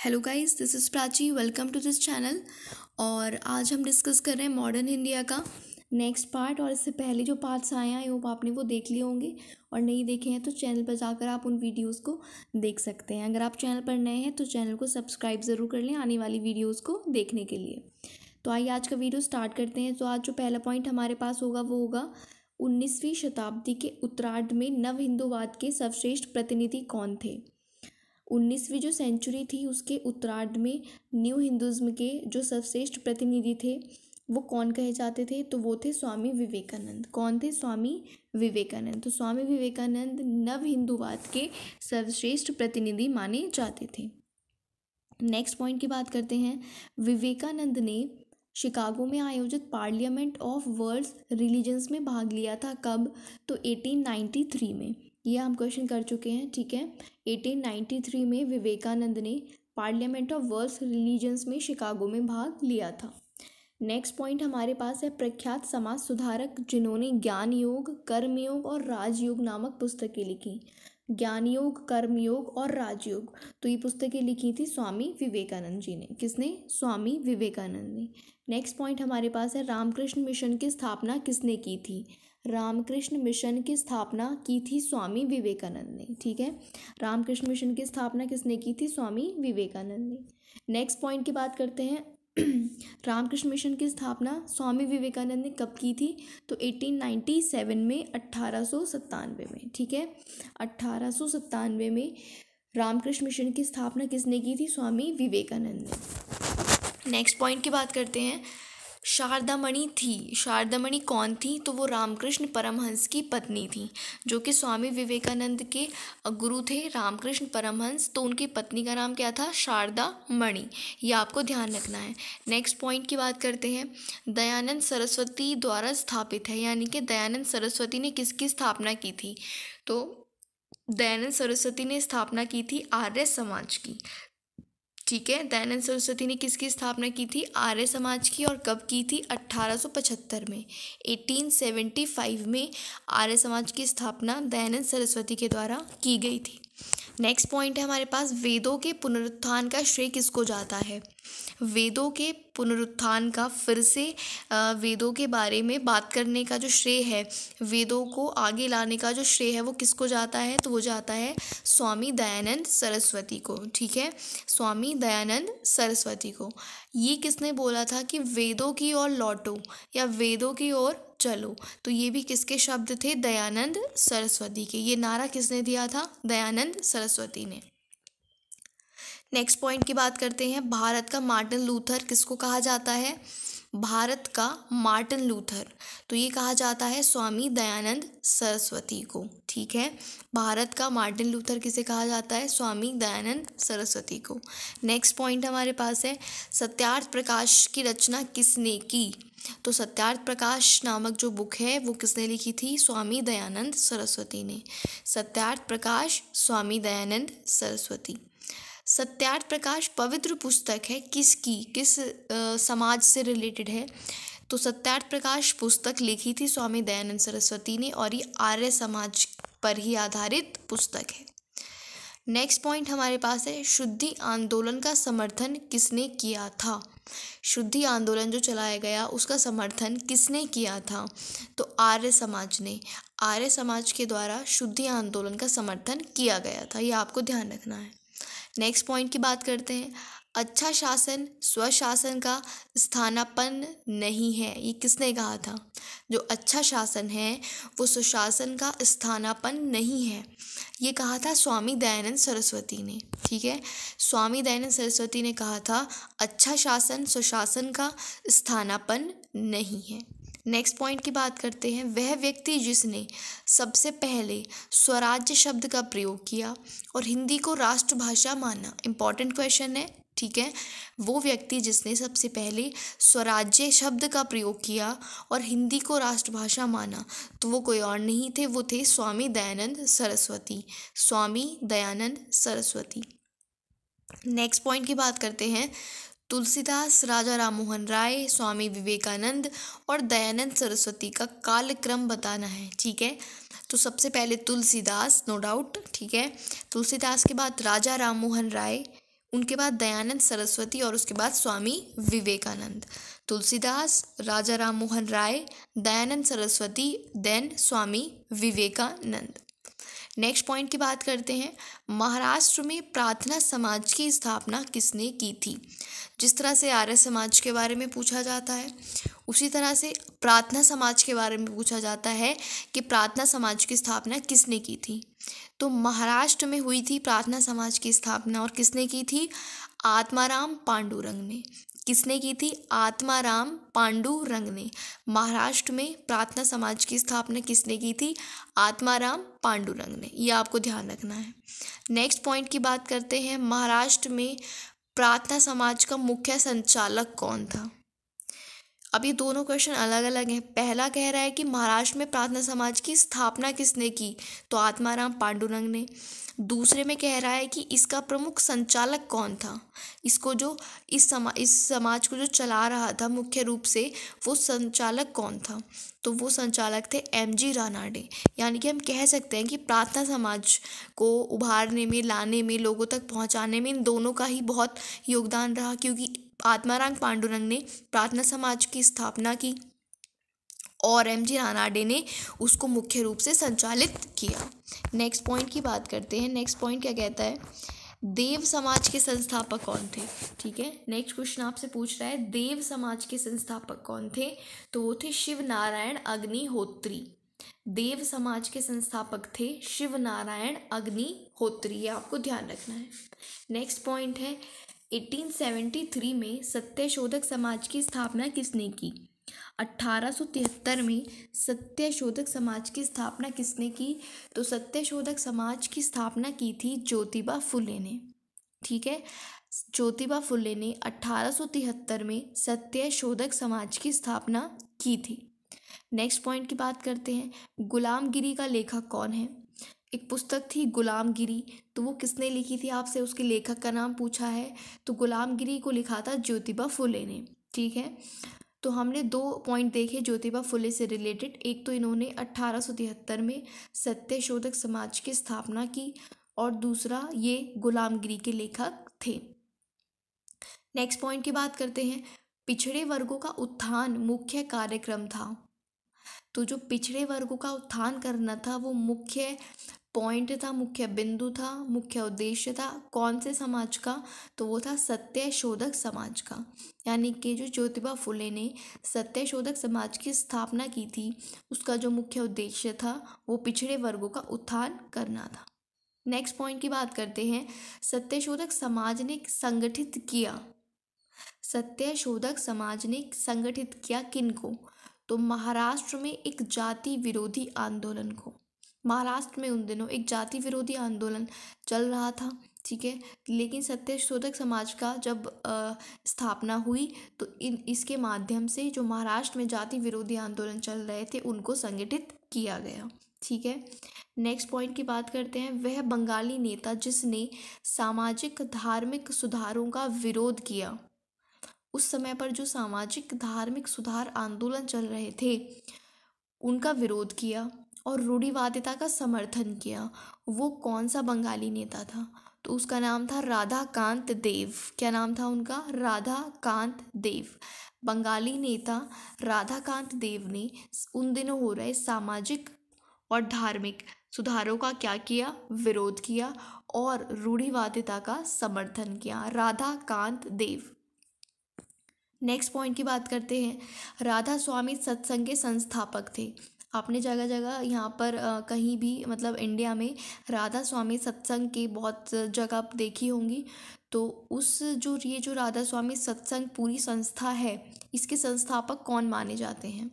Hello guys, this is Prachi. Welcome to this channel. और आज हम डिस्कस कर रहे हैं मॉडर्न इंडिया का नेक्स्ट पार्ट। और इससे पहले जो पार्ट्स आए हैं आई होप आपने वो देख लिए होंगे, और नहीं देखे हैं तो चैनल पर जाकर आप उन वीडियोस को देख सकते हैं। अगर आप चैनल पर नए हैं तो चैनल को सब्सक्राइब ज़रूर कर लें आने वाली वीडियोज़ को देखने के लिए। तो आइए आज का वीडियो स्टार्ट करते हैं। तो आज जो पहला पॉइंट हमारे पास होगा वो होगा 19वीं शताब्दी के उत्तरार्ध में नव हिंदूवाद के सर्वश्रेष्ठ प्रतिनिधि कौन थे। 19वीं जो सेंचुरी थी उसके उत्तरार्ध में न्यू हिंदुज़्म के जो सर्वश्रेष्ठ प्रतिनिधि थे वो कौन कहे जाते थे, तो वो थे स्वामी विवेकानंद। कौन थे? स्वामी विवेकानंद। तो स्वामी विवेकानंद नव हिंदूवाद के सर्वश्रेष्ठ प्रतिनिधि माने जाते थे। नेक्स्ट पॉइंट की बात करते हैं। विवेकानंद ने शिकागो में आयोजित पार्लियामेंट ऑफ वर्ल्ड्स रिलीजन्स में भाग लिया था। कब? तो 1893 में। ये हम क्वेश्चन कर चुके हैं, ठीक है। 1893 में विवेकानंद ने पार्लियामेंट ऑफ वर्ल्ड्स रिलीजन्स में शिकागो में भाग लिया था। नेक्स्ट पॉइंट हमारे पास है प्रख्यात समाज सुधारक जिन्होंने ज्ञान योग, कर्मयोग और राजयोग नामक पुस्तकें लिखी। ज्ञान योग, कर्मयोग और राजयोग, तो ये पुस्तकें लिखी थी स्वामी विवेकानंद जी ने। किसने? स्वामी विवेकानंद ने। नेक्स्ट पॉइंट हमारे पास है रामकृष्ण मिशन की स्थापना किसने की थी। रामकृष्ण मिशन की स्थापना की थी स्वामी विवेकानंद ने, ठीक है। रामकृष्ण मिशन की स्थापना किसने की थी? स्वामी विवेकानंद ने। नेक्स्ट पॉइंट की बात करते हैं। रामकृष्ण मिशन की स्थापना स्वामी विवेकानंद ने कब की थी? तो 1897 में, 1897 में, ठीक है। 1897 में रामकृष्ण मिशन की स्थापना किसने की थी? स्वामी विवेकानंद ने। नेक्स्ट पॉइंट की बात करते हैं। शारदामणि थी, शारदामणि कौन थी? तो वो रामकृष्ण परमहंस की पत्नी थी, जो कि स्वामी विवेकानंद के गुरु थे रामकृष्ण परमहंस। तो उनकी पत्नी का नाम क्या था? शारदामणि। ये आपको ध्यान रखना है। नेक्स्ट पॉइंट की बात करते हैं। दयानंद सरस्वती द्वारा स्थापित है, यानी कि दयानंद सरस्वती ने किसकी स्थापना की थी? तो दयानंद सरस्वती ने स्थापना की थी आर्य समाज की, ठीक है। दयानंद सरस्वती ने किसकी स्थापना की थी? आर्य समाज की। और कब की थी? 1875 में। 1875 में आर्य समाज की स्थापना दयानंद सरस्वती के द्वारा की गई थी। नेक्स्ट पॉइंट है हमारे पास वेदों के पुनरुत्थान का श्रेय किसको जाता है। वेदों के पुनरुत्थान का, फिर से वेदों के बारे में बात करने का जो श्रेय है, वेदों को आगे लाने का जो श्रेय है वो किसको जाता है? तो वो जाता है स्वामी दयानंद सरस्वती को, ठीक है। स्वामी दयानंद सरस्वती को। ये किसने बोला था कि वेदों की ओर लौटो या वेदों की ओर चलो? तो ये भी किसके शब्द थे? दयानंद सरस्वती के। ये नारा किसने दिया था? दयानंद सरस्वती ने। नेक्स्ट पॉइंट की बात करते हैं। भारत का मार्टिन लूथर किसको कहा जाता है? भारत का मार्टिन लूथर, तो ये कहा जाता है स्वामी दयानंद सरस्वती को, ठीक है। भारत का मार्टिन लूथर किसे कहा जाता है? स्वामी दयानंद सरस्वती को। नेक्स्ट पॉइंट हमारे पास है सत्यार्थ प्रकाश की रचना किसने की? तो सत्यार्थ प्रकाश नामक जो बुक है वो किसने लिखी थी? स्वामी दयानंद सरस्वती ने। सत्यार्थ प्रकाश, स्वामी दयानंद सरस्वती। सत्यार्थ प्रकाश पवित्र पुस्तक है किसकी? किस समाज से रिलेटेड है? तो सत्यार्थ प्रकाश पुस्तक लिखी थी स्वामी दयानंद सरस्वती ने, और ये आर्य समाज पर ही आधारित पुस्तक है। नेक्स्ट पॉइंट हमारे पास है शुद्धि आंदोलन का समर्थन किसने किया था। शुद्धि आंदोलन जो चलाया गया उसका समर्थन किसने किया था? तो आर्य समाज ने। आर्य समाज के द्वारा शुद्धि आंदोलन का समर्थन किया गया था, ये आपको ध्यान रखना है। नेक्स्ट पॉइंट की बात करते हैं। अच्छा शासन स्वशासन का स्थानापन्न नहीं है, ये किसने कहा था? जो अच्छा शासन है वो सुशासन का स्थानापन्न नहीं है, ये कहा था स्वामी दयानंद सरस्वती ने, ठीक है। स्वामी दयानंद सरस्वती ने कहा था अच्छा शासन सुशासन का स्थानापन्न नहीं है। नेक्स्ट पॉइंट की बात करते हैं। वह व्यक्ति जिसने सबसे पहले स्वराज्य शब्द का प्रयोग किया और हिंदी को राष्ट्रभाषा माना, इंपॉर्टेंट क्वेश्चन है, ठीक है। वो व्यक्ति जिसने सबसे पहले स्वराज्य शब्द का प्रयोग किया और हिंदी को राष्ट्रभाषा माना, तो वो कोई और नहीं थे, वो थे स्वामी दयानंद सरस्वती। स्वामी दयानंद सरस्वती। नेक्स्ट पॉइंट की बात करते हैं। तुलसीदास, राजा राममोहन राय, स्वामी विवेकानंद और दयानंद सरस्वती का कालक्रम बताना है, ठीक है। तो सबसे पहले तुलसीदास, नो डाउट, ठीक है। तुलसीदास के बाद राजा राममोहन राय, उनके बाद दयानंद सरस्वती और उसके बाद स्वामी विवेकानंद। तुलसीदास, राजा Ram Mohan Roy, Dayanand Saraswati, then Swami Vivekananda. Next point की बात करते हैं, महाराष्ट्र में प्रार्थना समाज की स्थापना किसने की थी। जिस तरह से आर्य समाज के बारे में पूछा जाता है, उसी तरह से प्रार्थना समाज के बारे में पूछा जाता है कि प्रार्थना समाज की स्थापना किसने की थी। तो महाराष्ट्र में हुई थी प्रार्थना समाज की स्थापना, और किसने की थी, आत्माराम पांडुरंग ने। किसने की थी, आत्माराम पांडुरंग ने। महाराष्ट्र में प्रार्थना समाज की स्थापना किसने की थी, आत्माराम पांडुरंग ने। ये आपको ध्यान रखना है। नेक्स्ट पॉइंट की बात करते हैं, महाराष्ट्र में प्रार्थना समाज का मुख्य संचालक कौन था। अब ये दोनों क्वेश्चन अलग अलग हैं। पहला कह रहा है कि महाराष्ट्र में प्रार्थना समाज की स्थापना किसने की, तो आत्माराम पांडुरंग ने। दूसरे में कह रहा है कि इसका प्रमुख संचालक कौन था, इसको जो इस समाज को जो चला रहा था मुख्य रूप से, वो संचालक कौन था, तो वो संचालक थे एमजी रानाडे। यानी कि हम कह सकते हैं कि प्रार्थना समाज को उभारने में, लाने में, लोगों तक पहुंचाने में इन दोनों का ही बहुत योगदान रहा, क्योंकि आत्माराम पांडुरंग ने प्रार्थना समाज की स्थापना की और एमजी रानाडे ने उसको मुख्य रूप से संचालित किया। नेक्स्ट पॉइंट की बात करते हैं। नेक्स्ट पॉइंट क्या कहता है, देव समाज के संस्थापक कौन थे। ठीक है, नेक्स्ट क्वेश्चन आपसे पूछ रहा है देव समाज के संस्थापक कौन थे, तो वो थे शिव नारायण अग्निहोत्री। देव समाज के संस्थापक थे शिव नारायण अग्निहोत्री, ये आपको ध्यान रखना है। नेक्स्ट पॉइंट है 1873 में सत्यशोधक समाज की स्थापना किसने की। 1873 में सत्यशोधक समाज की स्थापना किसने की, तो सत्यशोधक समाज की स्थापना की थी ज्योतिबा फुले ने। ठीक है, ज्योतिबा फुले ने 1873 में सत्यशोधक समाज की स्थापना की थी। नेक्स्ट पॉइंट की बात करते हैं, गुलामगिरी का लेखक कौन है। एक पुस्तक थी गुलामगिरी, तो वो किसने लिखी थी, आपसे उसके लेखक का नाम पूछा है, तो गुलामगिरी को लिखा था ज्योतिबा फुले ने। ठीक है, तो हमने 2 पॉइंट देखे ज्योतिबा फुले से रिलेटेड। एक तो इन्होंने 1873 में सत्यशोधक समाज की स्थापना की, और दूसरा ये गुलामगिरी के लेखक थे। नेक्स्ट पॉइंट की बात करते हैं, पिछड़े वर्गों का उत्थान मुख्य कार्यक्रम था। तो जो पिछड़े वर्गों का उत्थान करना था वो मुख्य पॉइंट था, मुख्य बिंदु था, मुख्य उद्देश्य था कौन से समाज का, तो वो था सत्यशोधक समाज का। यानी कि जो ज्योतिबा फुले ने सत्यशोधक समाज की स्थापना की थी, उसका जो मुख्य उद्देश्य था वो पिछड़े वर्गों का उत्थान करना था। नेक्स्ट पॉइंट की बात करते हैं, सत्यशोधक समाज ने संगठित किया। सत्यशोधक समाज ने संगठित किया किनको, तो महाराष्ट्र में एक जाति विरोधी आंदोलन को। महाराष्ट्र में उन दिनों एक जाति विरोधी आंदोलन चल रहा था। ठीक है, लेकिन सत्यशोधक समाज का जब स्थापना हुई तो इसके माध्यम से जो महाराष्ट्र में जाति विरोधी आंदोलन चल रहे थे उनको संगठित किया गया। ठीक है, नेक्स्ट पॉइंट की बात करते हैं, वह बंगाली नेता जिसने सामाजिक धार्मिक सुधारों का विरोध किया। उस समय पर जो सामाजिक धार्मिक सुधार आंदोलन चल रहे थे उनका विरोध किया और रूढ़िवादिता का समर्थन किया, वो कौन सा बंगाली नेता था, तो उसका नाम था राधाकांत देव। क्या नाम था उनका, राधाकांत देव। बंगाली नेता राधाकांत देव ने उन दिनों हो रहे सामाजिक और धार्मिक सुधारों का क्या किया, विरोध किया और रूढ़िवादिता का समर्थन किया। राधाकांत देव। नेक्स्ट पॉइंट की बात करते हैं, राधा स्वामी सत्संग के संस्थापक थे। आपने जगह जगह यहाँ पर कहीं भी मतलब इंडिया में राधा स्वामी सत्संग की बहुत जगह देखी होंगी। तो ये जो राधा स्वामी सत्संग पूरी संस्था है, इसके संस्थापक कौन माने जाते हैं,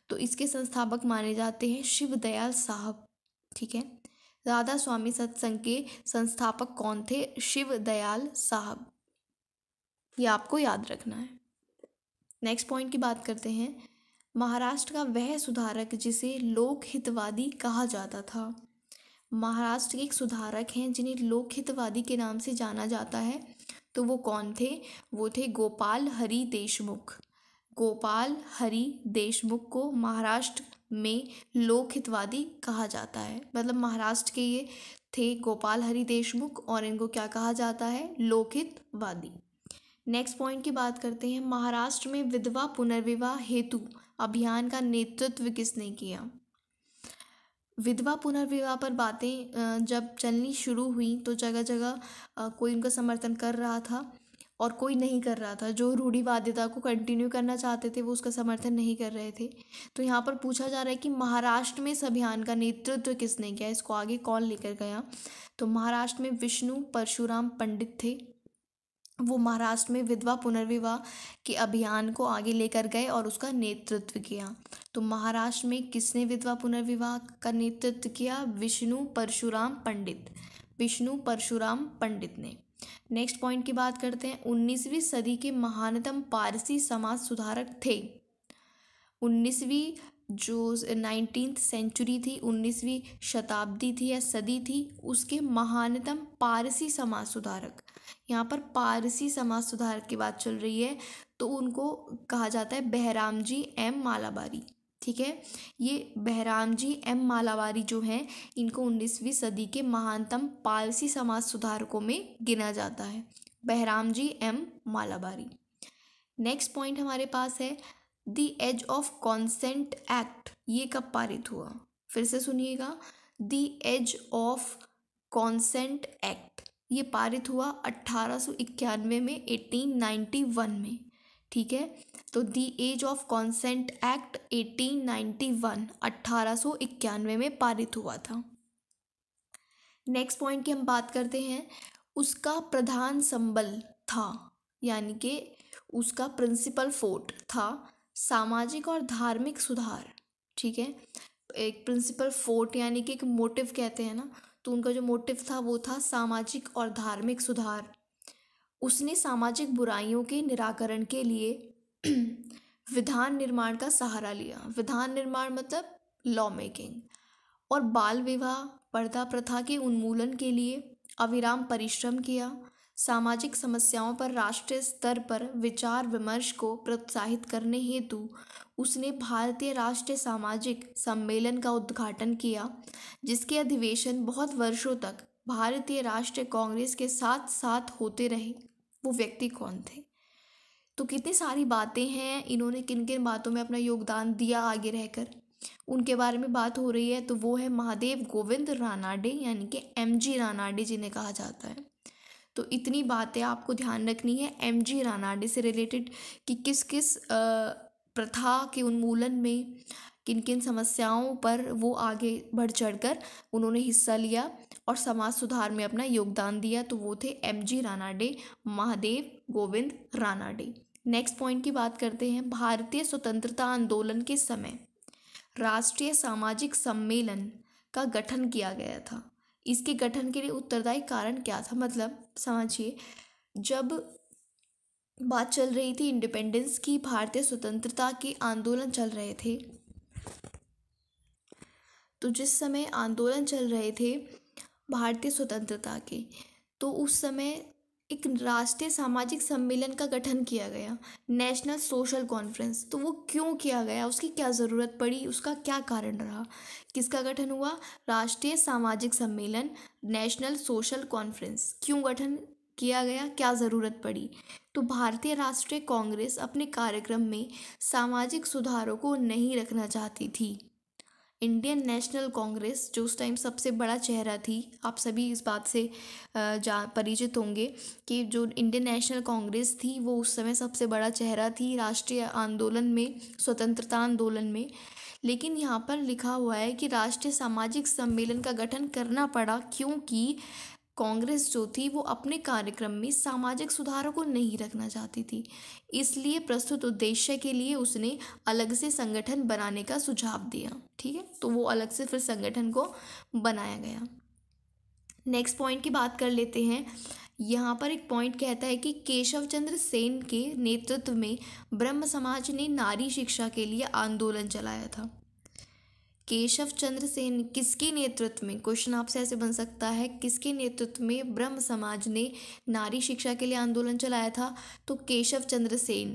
तो इसके संस्थापक माने जाते हैं शिव दयाल साहब। ठीक है, राधा स्वामी सत्संग के संस्थापक कौन थे, शिव दयाल साहब। ये आपको याद रखना है। नेक्स्ट पॉइंट की बात करते हैं, महाराष्ट्र का वह सुधारक जिसे लोकहितवादी कहा जाता था। महाराष्ट्र के एक सुधारक हैं जिन्हें लोकहितवादी के नाम से जाना जाता है, तो वो कौन थे, वो थे गोपाल हरि देशमुख। गोपाल हरि देशमुख को महाराष्ट्र में लोकहितवादी कहा जाता है। मतलब महाराष्ट्र के ये थे गोपाल हरि देशमुख और इनको क्या कहा जाता है, लोकहितवादी। नेक्स्ट पॉइंट की बात करते हैं, महाराष्ट्र में विधवा पुनर्विवाह हेतु अभियान का नेतृत्व किसने किया। विधवा पुनर्विवाह पर बातें जब चलनी शुरू हुई तो जगह जगह कोई उनका समर्थन कर रहा था और कोई नहीं कर रहा था। जो रूढ़िवादिता को कंटिन्यू करना चाहते थे वो उसका समर्थन नहीं कर रहे थे। तो यहाँ पर पूछा जा रहा है कि महाराष्ट्र में इस अभियान का नेतृत्व किसने किया, इसको आगे कौन लेकर गया। तो महाराष्ट्र में विष्णु परशुराम पंडित थे। वो महाराष्ट्र में विधवा पुनर्विवाह के अभियान को आगे लेकर गए और उसका नेतृत्व किया। तो महाराष्ट्र में किसने विधवा पुनर्विवाह का नेतृत्व किया, विष्णु परशुराम पंडित, विष्णु परशुराम पंडित ने। नेक्स्ट पॉइंट की बात करते हैं, 19वीं सदी के महानतम पारसी समाज सुधारक थे। 19वीं जो 19th सेंचुरी थी, 19वीं शताब्दी थी या सदी थी, उसके महानतम पारसी समाज सुधारक, यहाँ पर पारसी समाज सुधारक की बात चल रही है, तो उनको कहा जाता है बहराम जी एम मालाबारी। ठीक है, ये बहराम जी एम मालाबारी जो हैं, इनको 19वीं सदी के महानतम पारसी समाज सुधारकों में गिना जाता है, Behramji M Malabari. Next point हमारे पास है the age of consent act, ये कब पारित हुआ, फिर से सुनिएगा, the age of consent act ये पारित हुआ 1891 में, 1891 में। ठीक है, तो the age of consent act 1891 1891 में पारित हुआ था। नेक्स्ट पॉइंट की हम बात करते हैं, उसका प्रधान संबल था, यानी कि उसका प्रिंसिपल फोर्ट था सामाजिक और धार्मिक सुधार। ठीक है, एक प्रिंसिपल फोर्ट यानी कि एक मोटिव कहते हैं ना, तो उनका जो मोटिव था वो था सामाजिक और धार्मिक सुधार। उसने सामाजिक बुराइयों के निराकरण के लिए विधान निर्माण का सहारा लिया। विधान निर्माण मतलब लॉ मेकिंग। और बाल विवाह पर्दा प्रथा के उन्मूलन के लिए अविराम परिश्रम किया। सामाजिक समस्याओं पर राष्ट्रीय स्तर पर विचार विमर्श को प्रोत्साहित करने हेतु उसने भारतीय राष्ट्रीय सामाजिक सम्मेलन का उद्घाटन किया, जिसके अधिवेशन बहुत वर्षों तक भारतीय राष्ट्रीय कांग्रेस के साथ साथ होते रहे। वो व्यक्ति कौन थे, तो कितनी सारी बातें हैं, इन्होंने किन किन बातों में अपना योगदान दिया आगे रहकर, उनके बारे में बात हो रही है। तो वो है महादेव गोविंद रानाडे, यानी कि MG रानाडे जिन्हें कहा जाता है। तो इतनी बातें आपको ध्यान रखनी है MG रानाडे से रिलेटेड कि किस किस प्रथा के उन्मूलन में किन किन समस्याओं पर वो आगे बढ़ चढ़कर उन्होंने हिस्सा लिया और समाज सुधार में अपना योगदान दिया। तो वो थे MG Ranade, Mahadev Govind Ranade. Next point की बात करते हैं, भारतीय स्वतंत्रता आंदोलन के समय राष्ट्रीय सामाजिक सम्मेलन का गठन किया गया था। इसके गठन के लिए उत्तरदायी कारण क्या था, मतलब समझिए, जब बात चल रही थी इंडिपेंडेंस की, भारतीय स्वतंत्रता के आंदोलन चल रहे थे, तो जिस समय आंदोलन चल रहे थे भारतीय स्वतंत्रता के, तो उस समय एक राष्ट्रीय सामाजिक सम्मेलन का गठन किया गया, नेशनल सोशल कॉन्फ्रेंस। तो वो क्यों किया गया, उसकी क्या ज़रूरत पड़ी, उसका क्या कारण रहा, किसका गठन हुआ, राष्ट्रीय सामाजिक सम्मेलन, नेशनल सोशल कॉन्फ्रेंस। क्यों गठन किया गया, क्या ज़रूरत पड़ी, तो भारतीय राष्ट्रीय कांग्रेस अपने कार्यक्रम में सामाजिक सुधारों को नहीं रखना चाहती थी। इंडियन नेशनल कांग्रेस जो उस टाइम सबसे बड़ा चेहरा थी, आप सभी इस बात से परिचित होंगे कि जो इंडियन नेशनल कांग्रेस थी वो उस समय सबसे बड़ा चेहरा थी राष्ट्रीय आंदोलन में, स्वतंत्रता आंदोलन में। लेकिन यहाँ पर लिखा हुआ है कि राष्ट्रीय सामाजिक सम्मेलन का गठन करना पड़ा क्योंकि कांग्रेस जो थी वो अपने कार्यक्रम में सामाजिक सुधारों को नहीं रखना चाहती थी। इसलिए प्रस्तुत उद्देश्य के लिए उसने अलग से संगठन बनाने का सुझाव दिया। ठीक है, तो वो अलग से फिर संगठन को बनाया गया। नेक्स्ट पॉइंट की बात कर लेते हैं। यहाँ पर एक पॉइंट कहता है कि केशव चंद्र सेन के नेतृत्व में ब्रह्म समाज ने नारी शिक्षा के लिए आंदोलन चलाया था। केशव चंद्र सेन किसके नेतृत्व में, क्वेश्चन आपसे ऐसे बन सकता है, किसके नेतृत्व में ब्रह्म समाज ने नारी शिक्षा के लिए आंदोलन चलाया था, तो केशव चंद्र सेन,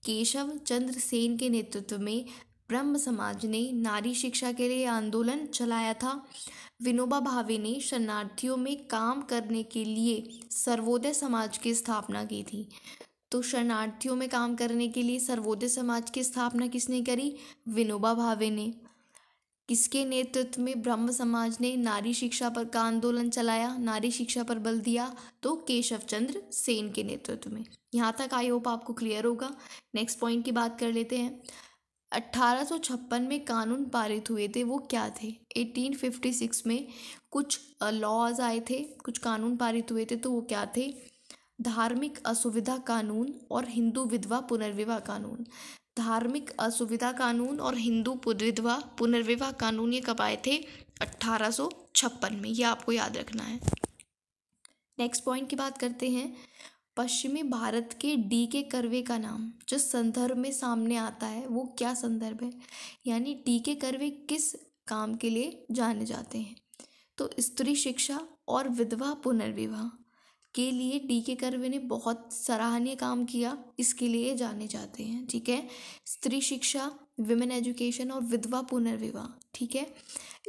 केशव चंद्र सेन के नेतृत्व में ब्रह्म समाज ने नारी शिक्षा के लिए आंदोलन चलाया था। विनोबा भावे ने शरणार्थियों में काम करने के लिए सर्वोदय समाज की स्थापना की थी। तो शरणार्थियों में काम करने के लिए सर्वोदय समाज की स्थापना किसने करी? विनोबा भावे ने। किसके नेतृत्व में ब्रह्म समाज ने नारी शिक्षा पर का आंदोलन चलाया, नारी शिक्षा पर बल दिया? तो केशव चंद्र सेन के नेतृत्व में। यहाँ तक आई होप आपको क्लियर होगा। नेक्स्ट पॉइंट की बात कर लेते हैं। 1856 में कानून पारित हुए थे, वो क्या थे? 1856 में कुछ लॉज आए थे, कुछ कानून पारित हुए थे, तो वो क्या थे? धार्मिक असुविधा कानून और हिंदू विधवा पुनर्विवाह कानून। धार्मिक असुविधा कानून और हिंदू विधवा पुनर्विवाह कानून ये कब आए थे? 1856 में। ये आपको याद रखना है। नेक्स्ट पॉइंट की बात करते हैं। पश्चिमी भारत के डी.के. कर्वे का नाम जो संदर्भ में सामने आता है वो क्या संदर्भ है? यानी डी.के. कर्वे किस काम के लिए जाने जाते हैं? तो स्त्री शिक्षा और विधवा पुनर्विवाह के लिए डी.के. कर्वे ने बहुत सराहनीय काम किया, इसके लिए जाने जाते हैं। ठीक है, स्त्री शिक्षा, विमेन एजुकेशन और विधवा पुनर्विवाह। ठीक है,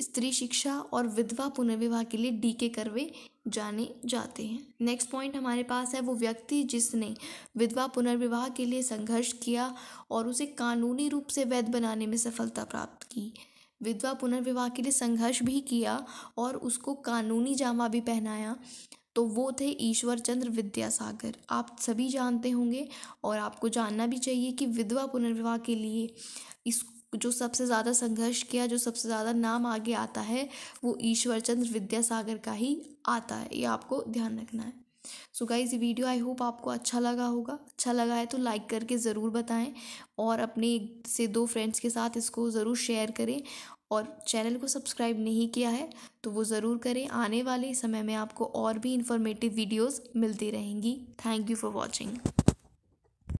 स्त्री शिक्षा और विधवा पुनर्विवाह के लिए डी.के. कर्वे जाने जाते हैं। नेक्स्ट पॉइंट हमारे पास है, वो व्यक्ति जिसने विधवा पुनर्विवाह के लिए संघर्ष किया और उसे कानूनी रूप से वैध बनाने में सफलता प्राप्त की। विधवा पुनर्विवाह के लिए संघर्ष भी किया और उसको कानूनी जामा भी पहनाया, तो वो थे ईश्वर चंद्र विद्यासागर। आप सभी जानते होंगे और आपको जानना भी चाहिए कि विधवा पुनर्विवाह के लिए इस जो सबसे ज़्यादा संघर्ष किया, जो सबसे ज़्यादा नाम आगे आता है, वो ईश्वर चंद्र विद्यासागर का ही आता है। ये आपको ध्यान रखना है। सो गाइस, ये वीडियो आई होप आपको अच्छा लगा होगा। अच्छा लगा है तो लाइक करके ज़रूर बताएं और अपने 1 से 2 फ्रेंड्स के साथ इसको ज़रूर शेयर करें। और चैनल को सब्सक्राइब नहीं किया है तो वो ज़रूर करें। आने वाले समय में आपको और भी इन्फॉर्मेटिव वीडियोस मिलती रहेंगी। Thank you for watching.